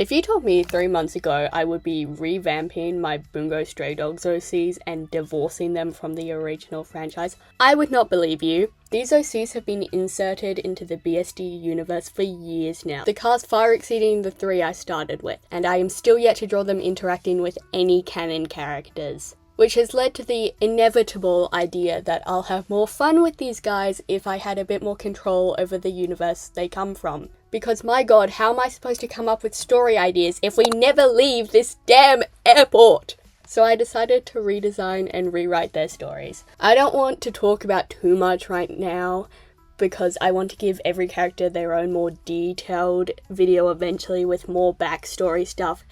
If you told me 3 months ago I would be revamping my Bungo Stray Dogs OCs and divorcing them from the original franchise, I would not believe you. These OCs have been inserted into the BSD universe for years now, the cast far exceeding the 3 I started with, and I am still yet to draw them interacting with any canon characters. Which has led to the inevitable idea that I'll have more fun with these guys if I had a bit more control over the universe they come from. Because my god, how am I supposed to come up with story ideas if we never leave this damn airport? So I decided to redesign and rewrite their stories. I don't want to talk about too much right now, because I want to give every character their own more detailed video eventually with more backstory stuff.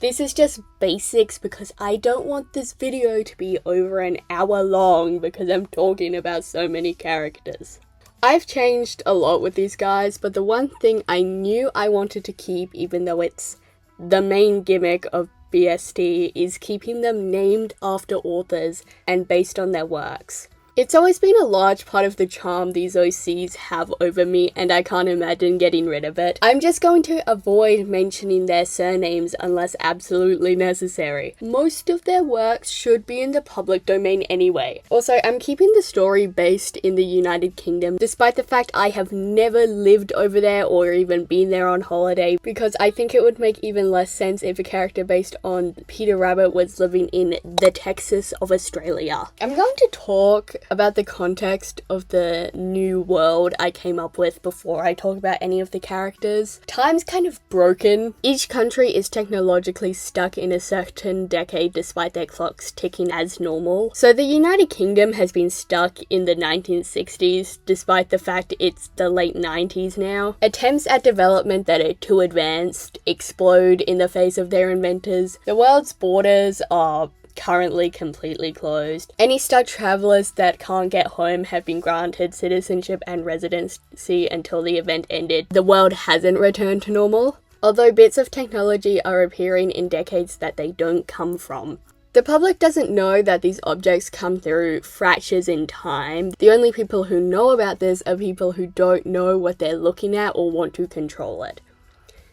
This is just basics because I don't want this video to be over an hour long because I'm talking about so many characters. I've changed a lot with these guys, but the one thing I knew I wanted to keep, even though it's the main gimmick of BSD, is keeping them named after authors and based on their works. It's always been a large part of the charm these OCs have over me, and I can't imagine getting rid of it. I'm just going to avoid mentioning their surnames unless absolutely necessary. Most of their works should be in the public domain anyway. Also, I'm keeping the story based in the United Kingdom, despite the fact I have never lived over there or even been there on holiday, because I think it would make even less sense if a character based on Peter Rabbit was living in the Texas of Australia. I'm going to talk about the context of the new world I came up with before I talk about any of the characters. Time's kind of broken. Each country is technologically stuck in a certain decade despite their clocks ticking as normal. So the United Kingdom has been stuck in the 1960s despite the fact it's the late 90s now. Attempts at development that are too advanced explode in the face of their inventors. The world's borders are currently completely closed. Any stuck travelers that can't get home have been granted citizenship and residency until the event ended. The world hasn't returned to normal, although bits of technology are appearing in decades that they don't come from. The public doesn't know that these objects come through fractures in time. The only people who know about this are people who don't know what they're looking at or want to control it.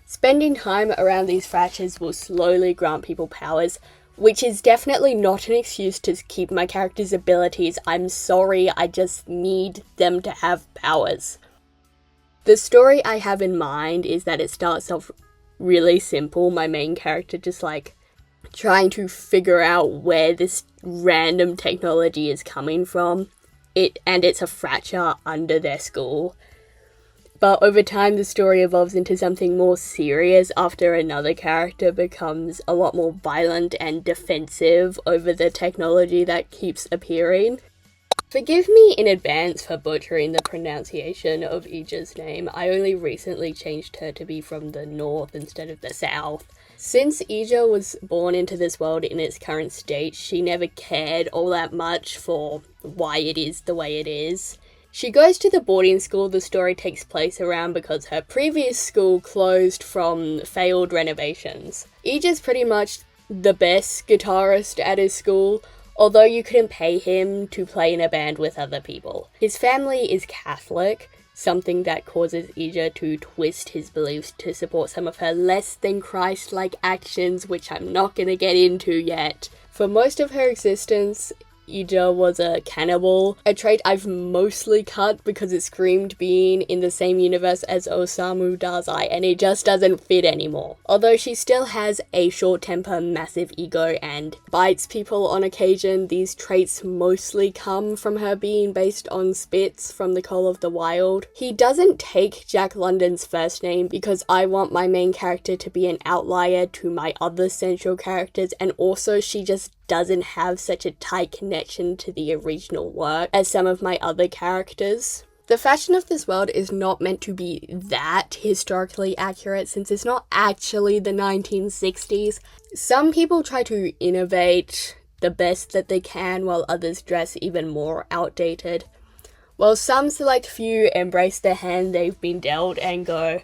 Spending time around these fractures will slowly grant people powers, which is definitely not an excuse to keep my character's abilities. I'm sorry, I just need them to have powers. The story I have in mind is that it starts off really simple. My main character just trying to figure out where this random technology is coming from. It's a fracture under their school. But over time, the story evolves into something more serious after another character becomes a lot more violent and defensive over the technology that keeps appearing. Forgive me in advance for butchering the pronunciation of Ija's name. I only recently changed her to be from the north instead of the south. Since Ija was born into this world in its current state, she never cared all that much for why it is the way it is. She goes to the boarding school the story takes place around because her previous school closed from failed renovations. Ija's pretty much the best guitarist at his school, although you couldn't pay him to play in a band with other people. His family is Catholic, something that causes Ija to twist his beliefs to support some of her less than Christ-like actions, which I'm not gonna get into yet. For most of her existence, Ija was a cannibal, a trait I've mostly cut because it screamed being in the same universe as Osamu Dazai, and it just doesn't fit anymore. Although she still has a short temper, massive ego, and bites people on occasion, these traits mostly come from her being based on Spitz from The Call of the Wild. He doesn't take Jack London's first name because I want my main character to be an outlier to my other central characters, and also she just doesn't have such a tight connection to the original work as some of my other characters. The fashion of this world is not meant to be that historically accurate since it's not actually the 1960s. Some people try to innovate the best that they can while others dress even more outdated. While some select few embrace the hand they've been dealt and go,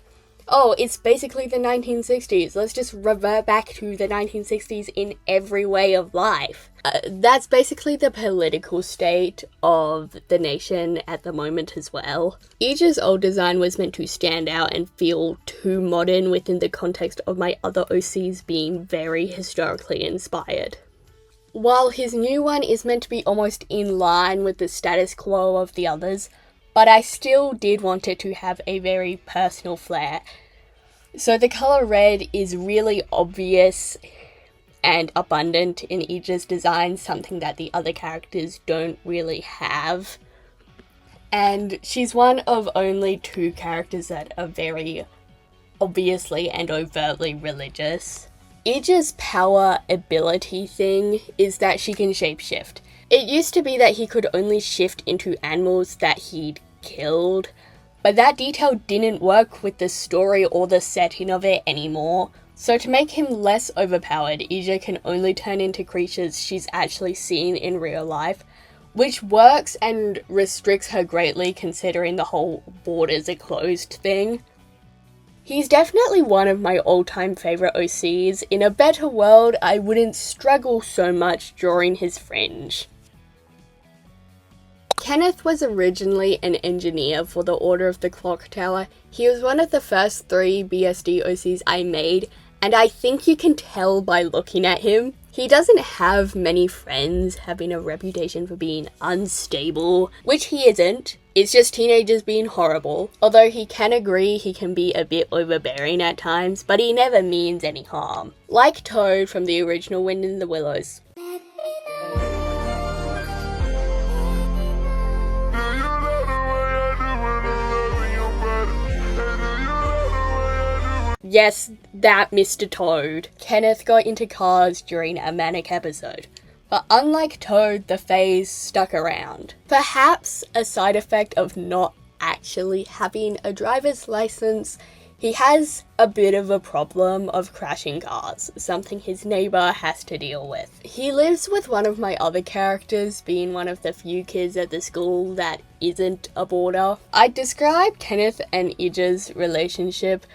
oh, it's basically the 1960s. Let's just revert back to the 1960s in every way of life. That's basically the political state of the nation at the moment as well. Ija's old design was meant to stand out and feel too modern within the context of my other OCs being very historically inspired. While his new one is meant to be almost in line with the status quo of the others, but I still did want it to have a very personal flair. So the colour red is really obvious and abundant in Ija's design, something that the other characters don't really have. And she's one of only 2 characters that are very obviously and overtly religious. Ija's power ability thing is that she can shapeshift. It used to be that he could only shift into animals that he'd killed, but that detail didn't work with the story or the setting of it anymore. So to make him less overpowered, Ija can only turn into creatures she's actually seen in real life, which works and restricts her greatly considering the whole borders are closed thing. He's definitely one of my all-time favourite OCs. In a better world, I wouldn't struggle so much drawing his fringe. Kenneth was originally an engineer for the Order of the Clock Tower. He was one of the first 3 BSD OCs I made, and I think you can tell by looking at him. He doesn't have many friends, having a reputation for being unstable, which he isn't. It's just teenagers being horrible. Although he can agree he can be a bit overbearing at times, but he never means any harm. Like Toad from the original Wind in the Willows. Yes, that Mr. Toad. Kenneth got into cars during a manic episode. But unlike Toad, the phase stuck around. Perhaps a side effect of not actually having a driver's license, he has a bit of a problem of crashing cars, something his neighbour has to deal with. He lives with one of my other characters, being one of the few kids at the school that isn't a boarder. I'd describe Kenneth and Ija's relationship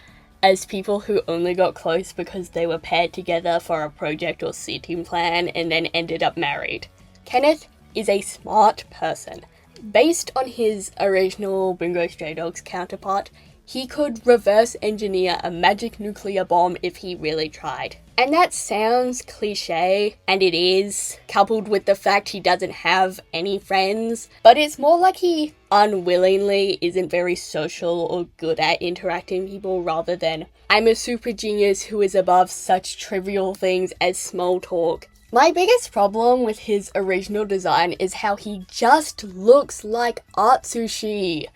as people who only got close because they were paired together for a project or seating plan and then ended up married. Kenneth is a smart person. Based on his original Bungo Stray Dogs counterpart, he could reverse engineer a magic nuclear bomb if he really tried. And that sounds cliche, and it is, coupled with the fact he doesn't have any friends, but it's more like he unwillingly isn't very social or good at interacting with people rather than, I'm a super genius who is above such trivial things as small talk. My biggest problem with his original design is how he just looks like Atsushi.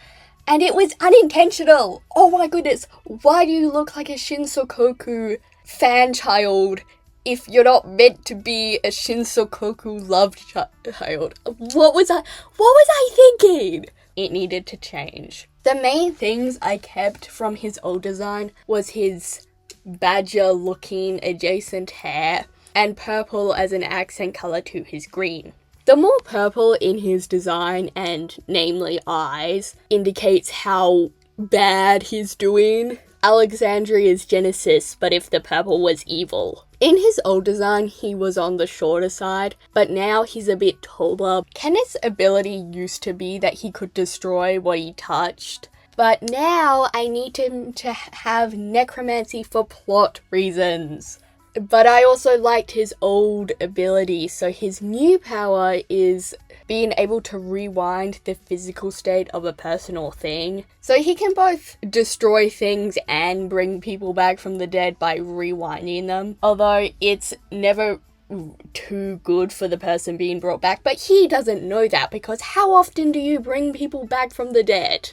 And it was unintentional! Oh my goodness, why do you look like a Shinsokoku fan child if you're not meant to be a Shinsokoku loved child? What was I thinking? It needed to change. The main things I kept from his old design was his badger looking adjacent hair and purple as an accent colour to his green. The more purple in his design, and namely eyes, indicates how bad he's doing. Alexandria's Genesis, but if the purple was evil. In his old design, he was on the shorter side, but now he's a bit taller. Kenneth's ability used to be that he could destroy what he touched, but now I need him to have necromancy for plot reasons. But I also liked his old ability, so his new power is being able to rewind the physical state of a person or thing. So he can both destroy things and bring people back from the dead by rewinding them. Although it's never too good for the person being brought back, but he doesn't know that because how often do you bring people back from the dead?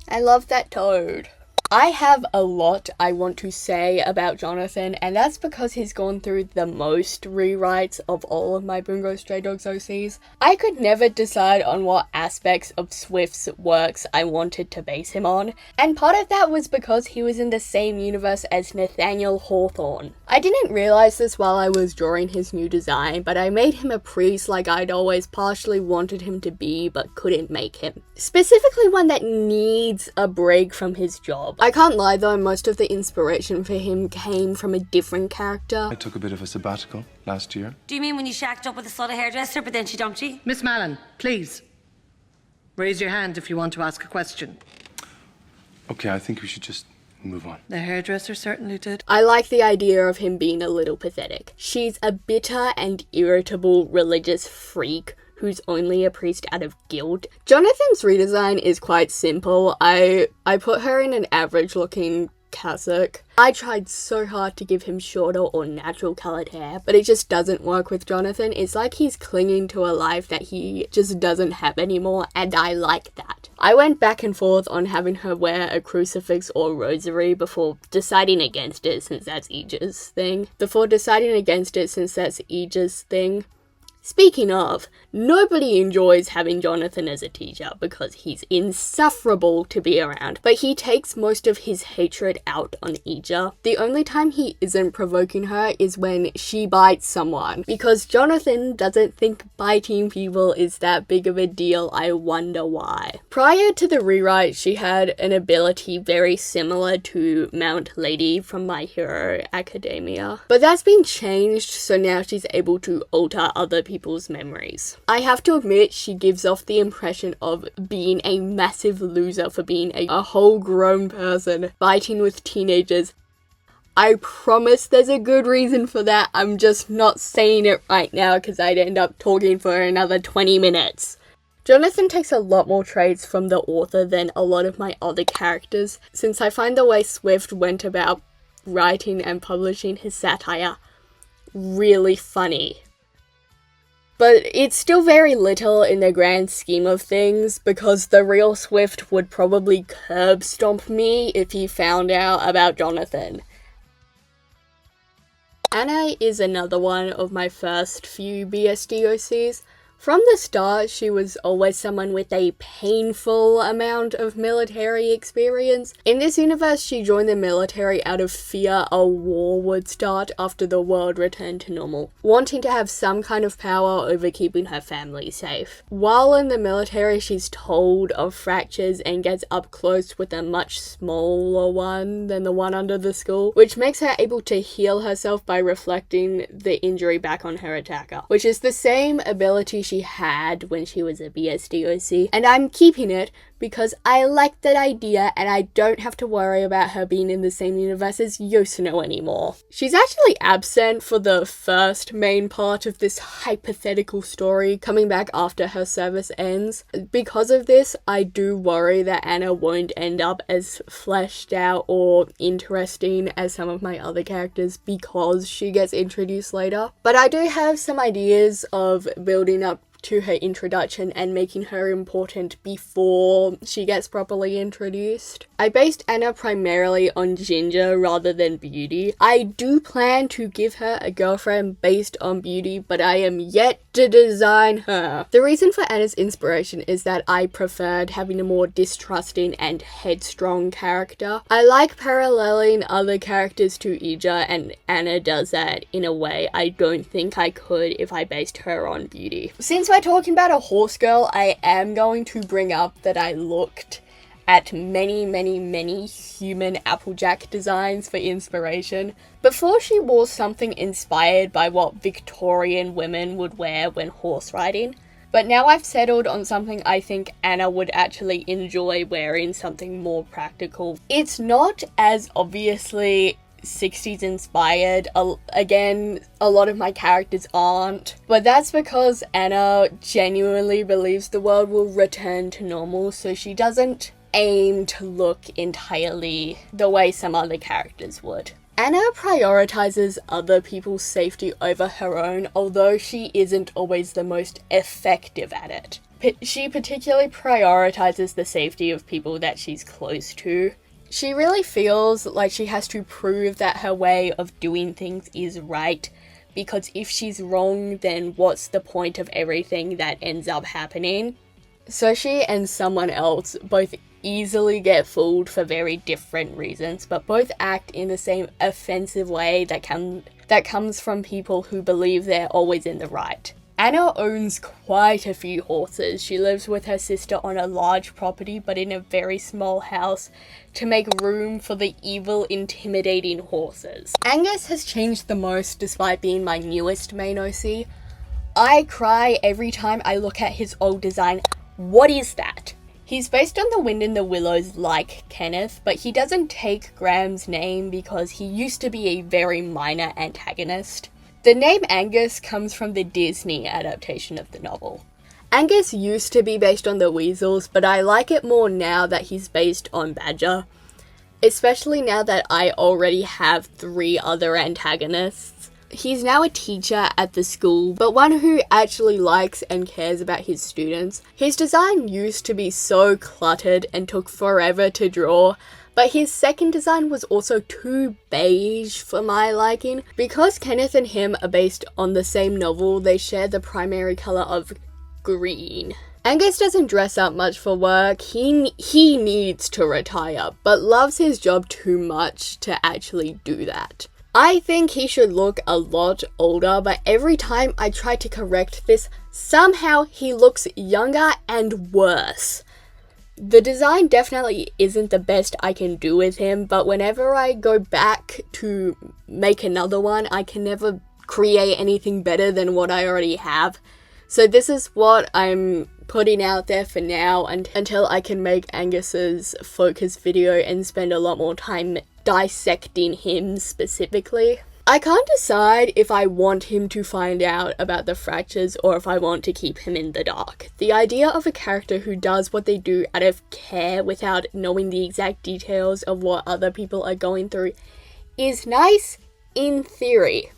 I love that Toad. I have a lot I want to say about Jonathan, and that's because he's gone through the most rewrites of all of my Bungo Stray Dogs OCs. I could never decide on what aspects of Swift's works I wanted to base him on, and part of that was because he was in the same universe as Nathaniel Hawthorne. I didn't realise this while I was drawing his new design, but I made him a priest like I'd always partially wanted him to be but couldn't make him. Specifically one that needs a break from his job. I can't lie though, most of the inspiration for him came from a different character. I took a bit of a sabbatical last year. Do you mean when you shacked up with a slut hairdresser but then she dumped you? Miss Mallon, please. Raise your hand if you want to ask a question. Okay, I think we should just move on. The hairdresser certainly did. I like the idea of him being a little pathetic. She's a bitter and irritable religious freak who's only a priest out of guilt. Jonathan's redesign is quite simple. I put her in an average looking cassock. I tried so hard to give him shorter or natural coloured hair, but it just doesn't work with Jonathan. It's like he's clinging to a life that he just doesn't have anymore, and I like that. I went back and forth on having her wear a crucifix or rosary before deciding against it since that's Aegis' thing. Speaking of, nobody enjoys having Jonathan as a teacher because he's insufferable to be around, but he takes most of his hatred out on Ija. The only time he isn't provoking her is when she bites someone, because Jonathan doesn't think biting people is that big of a deal. I wonder why. Prior to the rewrite, she had an ability very similar to Mount Lady from My Hero Academia, but that's been changed, so now she's able to alter other people's memories. I have to admit, she gives off the impression of being a massive loser for being a whole grown person fighting with teenagers. I promise there's a good reason for that. I'm just not saying it right now because I'd end up talking for another 20 minutes. Jonathan takes a lot more traits from the author than a lot of my other characters, since I find the way Swift went about writing and publishing his satire really funny. But it's still very little in the grand scheme of things, because the real Swift would probably curb stomp me if he found out about Jonathan. Anna is another one of my first few BSD OCs. From the start, she was always someone with a painful amount of military experience. In this universe, she joined the military out of fear a war would start after the world returned to normal, wanting to have some kind of power over keeping her family safe. While in the military, she's told of fractures and gets up close with a much smaller one than the one under the skull, which makes her able to heal herself by reflecting the injury back on her attacker, which is the same ability she had when she was a BSD OC, and I'm keeping it because I like that idea and I don't have to worry about her being in the same universe as Yosuno anymore. She's actually absent for the first main part of this hypothetical story, coming back after her service ends. Because of this, I do worry that Anna won't end up as fleshed out or interesting as some of my other characters because she gets introduced later. But I do have some ideas of building up to her introduction and making her important before she gets properly introduced. I based Anna primarily on ginger rather than beauty. I do plan to give her a girlfriend based on beauty, but I am yet to design her. The reason for Anna's inspiration is that I preferred having a more distrusting and headstrong character. I like paralleling other characters to Ija, and Anna does that in a way I don't think I could if I based her on beauty. Since we're talking about a horse girl, I am going to bring up that I looked at many human Applejack designs for inspiration. Before, she wore something inspired by what Victorian women would wear when horse riding, but now I've settled on something I think Anna would actually enjoy wearing, something more practical. It's not as obviously 60s inspired. Again, a lot of my characters aren't, but that's because Anna genuinely believes the world will return to normal, so she doesn't aim to look entirely the way some other characters would. Anna prioritizes other people's safety over her own, although she isn't always the most effective at it. She particularly prioritizes the safety of people that she's close to. She really feels like she has to prove that her way of doing things is right, because if she's wrong, then what's the point of everything that ends up happening? So she and someone else both easily get fooled for very different reasons, but both act in the same offensive way that comes from people who believe they're always in the right. Anna owns quite a few horses. She lives with her sister on a large property but in a very small house to make room for the evil, intimidating horses. Angus has changed the most despite being my newest main OC. I cry every time I look at his old design. What is that? He's based on the Wind in the Willows like Kenneth, but he doesn't take Graham's name because he used to be a very minor antagonist. The name Angus comes from the Disney adaptation of the novel. Angus used to be based on the Weasels, but I like it more now that he's based on Badger. Especially now that I already have 3 other antagonists. He's now a teacher at the school, but one who actually likes and cares about his students. His design used to be so cluttered and took forever to draw, but his second design was also too beige for my liking. Because Kenneth and him are based on the same novel, they share the primary colour of green. Angus doesn't dress up much for work. He needs to retire, but loves his job too much to actually do that. I think he should look a lot older, but every time I try to correct this, somehow he looks younger and worse. The design definitely isn't the best I can do with him, but whenever I go back to make another one, I can never create anything better than what I already have. So this is what I'm putting out there for now until I can make Angus's focus video and spend a lot more time dissecting him specifically. I can't decide if I want him to find out about the fractures or if I want to keep him in the dark. The idea of a character who does what they do out of care without knowing the exact details of what other people are going through is nice in theory.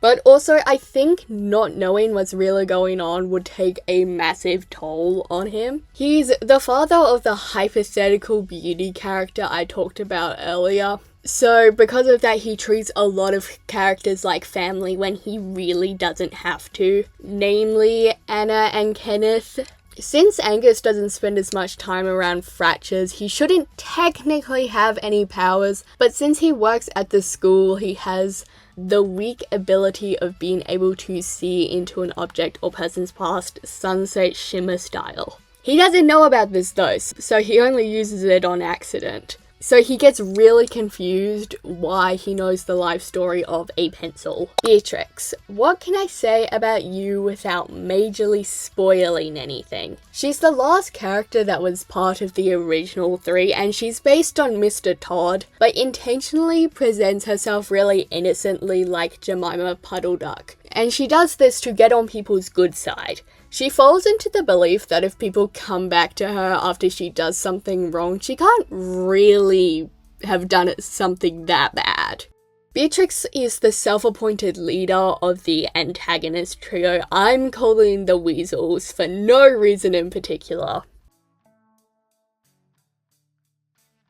But also, I think not knowing what's really going on would take a massive toll on him. He's the father of the hypothetical beauty character I talked about earlier. So because of that, he treats a lot of characters like family when he really doesn't have to. Namely, Anna and Kenneth. Since Angus doesn't spend as much time around fractures, he shouldn't technically have any powers, but since he works at the school, he has the weak ability of being able to see into an object or person's past, sunset shimmer style. He doesn't know about this though, so he only uses it on accident. So he gets really confused why he knows the life story of a pencil. Beatrix, what can I say about you without majorly spoiling anything? She's the last character that was part of the original 3, and she's based on Mr. Todd, but intentionally presents herself really innocently like Jemima Puddle Duck. And she does this to get on people's good side. She falls into the belief that if people come back to her after she does something wrong, she can't really have done something that bad. Beatrix is the self-appointed leader of the antagonist trio I'm calling the Weasels for no reason in particular.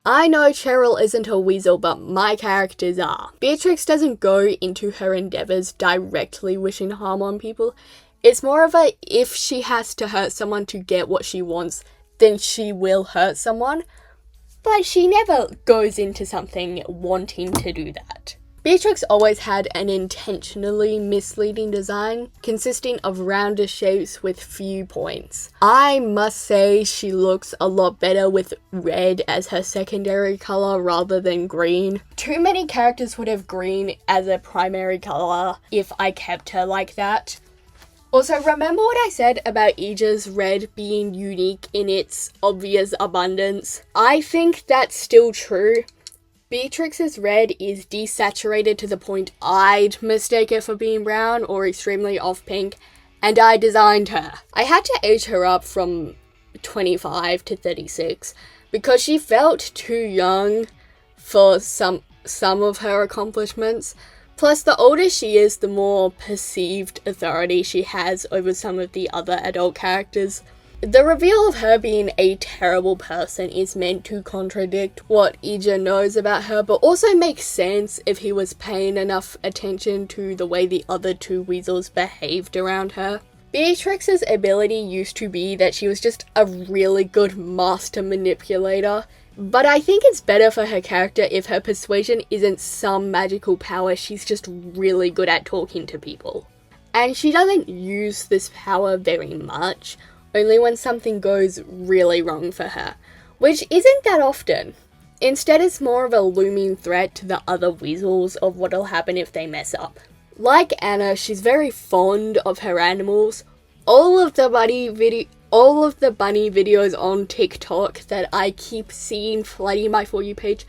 I know Cheryl isn't a weasel, but my characters are. Beatrix doesn't go into her endeavours directly wishing harm on people. It's more of a, if she has to hurt someone to get what she wants, then she will hurt someone. But she never goes into something wanting to do that. Beatrix always had an intentionally misleading design, consisting of rounder shapes with few points. I must say she looks a lot better with red as her secondary colour rather than green. Too many characters would have green as a primary colour if I kept her like that. Also, remember what I said about Ija's red being unique in its obvious abundance? I think that's still true. Beatrix's red is desaturated to the point I'd mistake it for being brown or extremely off pink, and I designed her. I had to age her up from 25 to 36 because she felt too young for some of her accomplishments. Plus, the older she is, the more perceived authority she has over some of the other adult characters. The reveal of her being a terrible person is meant to contradict what Ija knows about her, but also makes sense if he was paying enough attention to the way the other 2 weasels behaved around her. Beatrix's ability used to be that she was just a really good master manipulator, but I think it's better for her character if her persuasion isn't some magical power, she's just really good at talking to people. and she doesn't use this power very much, only when something goes really wrong for her, which isn't that often. Instead, it's more of a looming threat to the other weasels of what'll happen if they mess up. Like Anna, she's very fond of her animals. All of the bunny videos on TikTok that I keep seeing flooding my For You page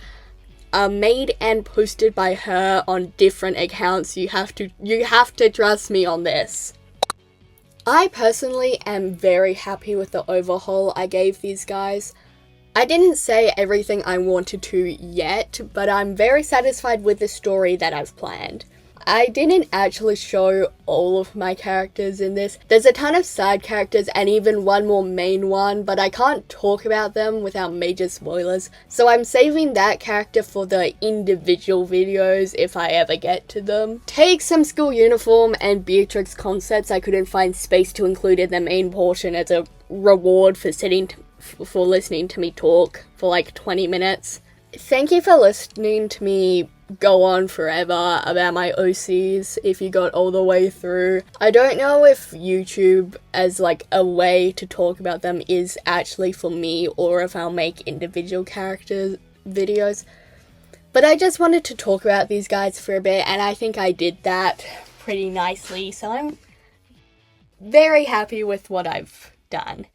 are made and posted by her on different accounts. You have to trust me on this. I personally am very happy with the overhaul I gave these guys. I didn't say everything I wanted to yet, but I'm very satisfied with the story that I've planned. I didn't actually show all of my characters in this. There's a ton of side characters and even one more main one, but I can't talk about them without major spoilers, so I'm saving that character for the individual videos if I ever get to them. Take some school uniform and Beatrix concepts I couldn't find space to include in the main portion as a reward for listening to me talk for like 20 minutes. Thank you for listening to me go on forever about my OCs if you got all the way through. I don't know if YouTube as like a way to talk about them is actually for me or if I'll make individual character videos. But I just wanted to talk about these guys for a bit and I think I did that pretty nicely, so I'm very happy with what I've done.